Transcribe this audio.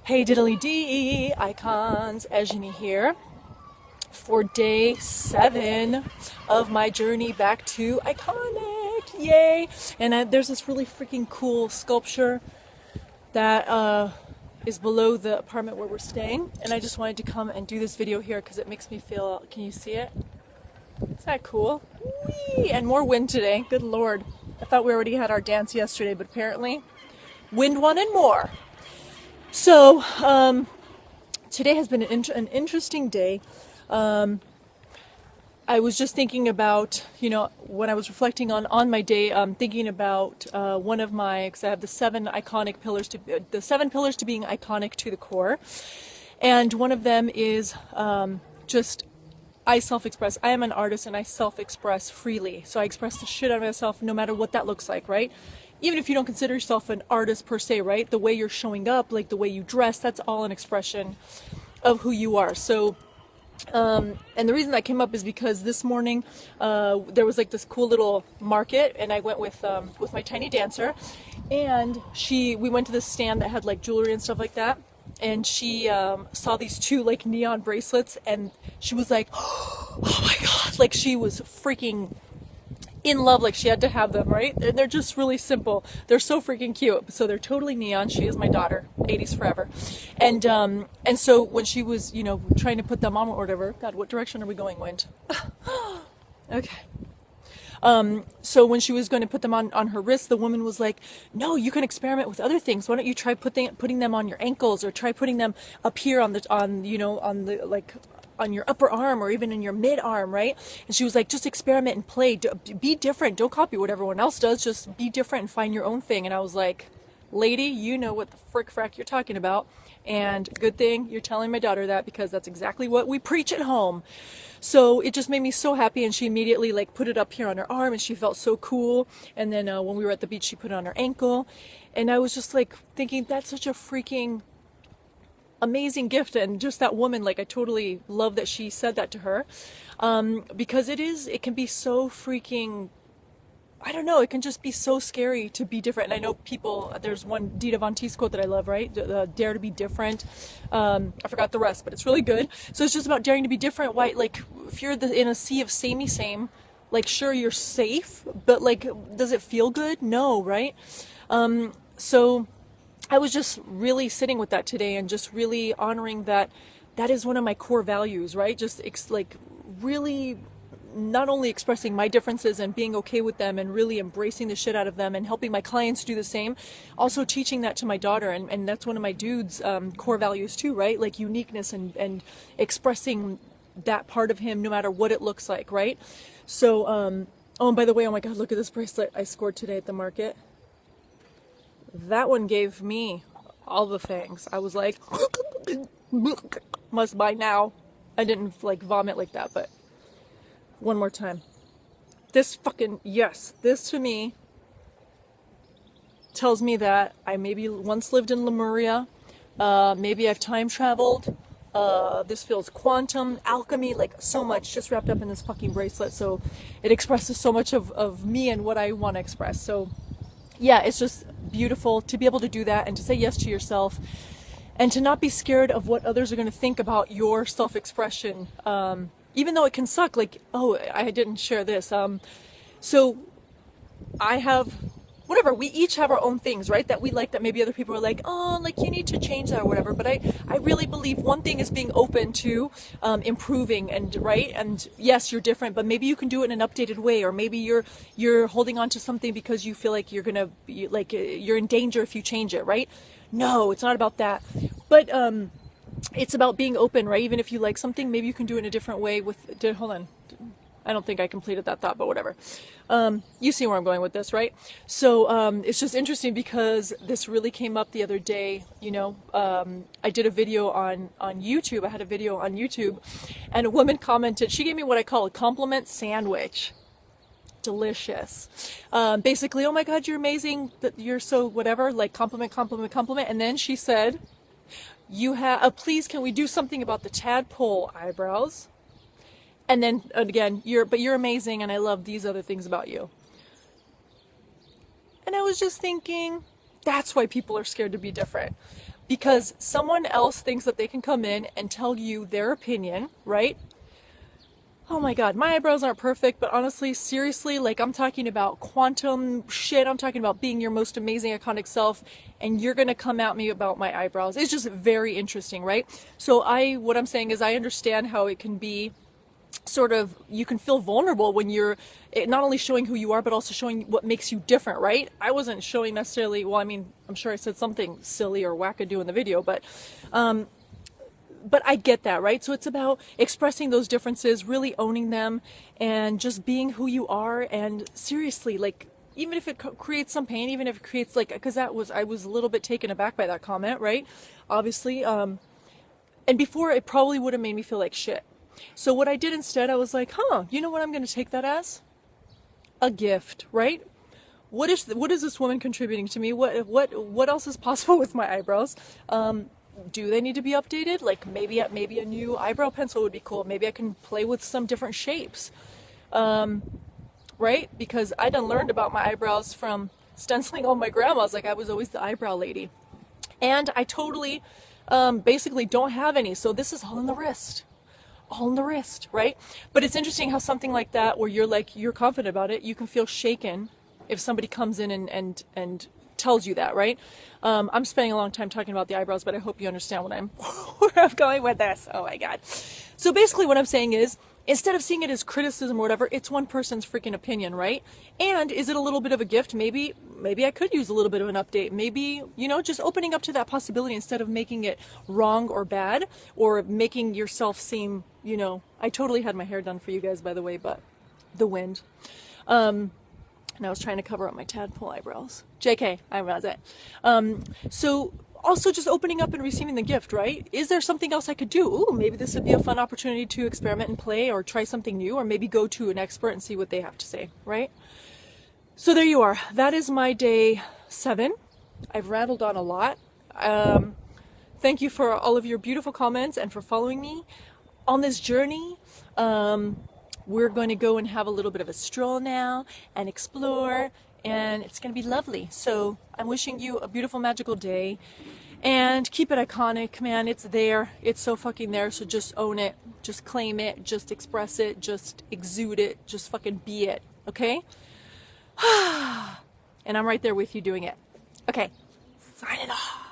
Hey diddly dee, icons, Ejani here for day 7 of my journey back to Iconic. Yay! And there's this really freaking cool sculpture that is below the apartment where we're staying, and I just wanted to come and do this video here because it makes me feel, can you see it? Is that cool? Whee! And more wind today, good lord. I thought we already had our dance yesterday, but apparently wind one and more. So, today has been an interesting day. I was just thinking about, when I was reflecting on my day, thinking about one of my, because I have the 7 pillars to being iconic to the core. And one of them is just, I self-express. I am an artist and I self-express freely. So I express the shit out of myself no matter what that looks like, right? Even if you don't consider yourself an artist per se, right? The way you're showing up, like the way you dress, that's all an expression of who you are. So, and the reason that came up is because this morning there was like this cool little market, and I went with my tiny dancer, and we went to this stand that had like jewelry and stuff like that, and she saw these 2 like neon bracelets, and she was like, "Oh my god!" Like she was freaking in love, like she had to have them, right? And they're just really simple. They're so freaking cute. So they're totally neon. She is my daughter, 80s forever. And so when she was, trying to put them on or whatever, God, what direction are we going, wind? Okay. So when she was going to put them on her wrist, the woman was like, "No, you can experiment with other things. Why don't you try putting them on your ankles, or try putting them up here on your upper arm, or even in your mid arm," right? And she was like, "Just experiment and play. Be different. Don't copy what everyone else does. Just be different and find your own thing." And I was like, "Lady, you know what the frack you're talking about." And good thing you're telling my daughter that, because that's exactly what we preach at home. So it just made me so happy, and she immediately like put it up here on her arm, and she felt so cool. And then when we were at the beach, she put it on her ankle, and I was just like thinking, that's such a freaking amazing gift. And just that woman, like, I totally love that she said that to her, because it can be so freaking, I don't know, it can just be so scary to be different. And I know there's one Dita Von Teese quote that I love, right? Dare to be different. I forgot the rest, but it's really good. So it's just about daring to be different. Why, like, if you're in a sea of samey same, like, sure, you're safe, but like, does it feel good? No, right? So I was just really sitting with that today, and just really honoring that is one of my core values, right? Just like really not only expressing my differences and being okay with them, and really embracing the shit out of them, and helping my clients do the same, also teaching that to my daughter. And that's one of my dude's core values too, right? Like uniqueness, and expressing that part of him no matter what it looks like, right? So oh, and by the way, oh my god, look at this bracelet I scored today at the market. That one gave me all the things. I was like, must buy now. I didn't like vomit like that, but one more time. This to me tells me that I maybe once lived in Lemuria. Maybe I've time traveled. This feels quantum, alchemy, like so much just wrapped up in this fucking bracelet. So it expresses so much of me and what I want to express. So yeah, it's just beautiful to be able to do that, and to say yes to yourself, and to not be scared of what others are going to think about your self-expression, even though it can suck. Like, oh, I didn't share this. So I have, whatever, we each have our own things, right, that we like, that maybe other people are like, oh, like you need to change that or whatever. But I really believe one thing is being open to improving, and right, and yes, you're different, but maybe you can do it in an updated way, or maybe you're holding on to something because you feel like you're gonna be, like, you're in danger if you change it, right? No, it's not about that, but it's about being open, right? Even if you like something, maybe you can do it in a different way. Hold on, I don't think I completed that thought, but whatever. You see where I'm going with this, right? So it's just interesting because this really came up the other day. I did a video on YouTube. I had a video on YouTube, and a woman commented. She gave me what I call a compliment sandwich. Delicious. Basically, oh my god, you're amazing, that you're so whatever, like compliment, compliment, compliment. And then she said, you have, please, can we do something about the tadpole eyebrows? And then again, you're amazing, and I love these other things about you. And I was just thinking, That's why people are scared to be different. Because someone else thinks that they can come in and tell you their opinion, right? Oh my God, my eyebrows aren't perfect, but honestly, seriously, like I'm talking about quantum shit. I'm talking about being your most amazing, iconic self, and you're gonna come at me about my eyebrows. It's just very interesting, right? So what I'm saying is I understand how it can be sort of, you can feel vulnerable when you're not only showing who you are, but also showing what makes you different, right? I wasn't showing necessarily, well, I mean, I'm sure I said something silly or wackadoo in the video, but I get that, right? So it's about expressing those differences, really owning them, and just being who you are. And seriously, like, even if it creates some pain, even if it creates like, because I was a little bit taken aback by that comment, right? Obviously, and before it probably would have made me feel like shit. So what I did instead, I was like, you know what I'm going to take that as? A gift, right? What is this woman contributing to me? What else is possible with my eyebrows? Do they need to be updated? Like maybe a new eyebrow pencil would be cool. Maybe I can play with some different shapes, right? Because I done learned about my eyebrows from stenciling all my grandmas. Like I was always the eyebrow lady, and I totally, basically don't have any. So this is all in the wrist. All in the wrist, right? But it's interesting how something like that, where you're confident about it, you can feel shaken if somebody comes in and tells you that, right? I'm spending a long time talking about the eyebrows, but I hope you understand where I'm going with this. Oh my God. So basically what I'm saying is, instead of seeing it as criticism or whatever, it's one person's freaking opinion, right? And is it a little bit of a gift? Maybe I could use a little bit of an update. Maybe, just opening up to that possibility instead of making it wrong or bad, or making yourself seem, I totally had my hair done for you guys, by the way, but the wind. And I was trying to cover up my tadpole eyebrows. JK, I was it. So also just opening up and receiving the gift, right? Is there something else I could do? Ooh, maybe this would be a fun opportunity to experiment and play, or try something new, or maybe go to an expert and see what they have to say, right? So there you are. That is my day 7. I've rattled on a lot. Thank you for all of your beautiful comments and for following me on this journey. We're going to go and have a little bit of a stroll now and explore, and it's going to be lovely. So I'm wishing you a beautiful, magical day, and keep it iconic, man. It's there. It's so fucking there. So just own it. Just claim it. Just express it. Just exude it. Just fucking be it. Okay? And I'm right there with you doing it. Okay. Signing off.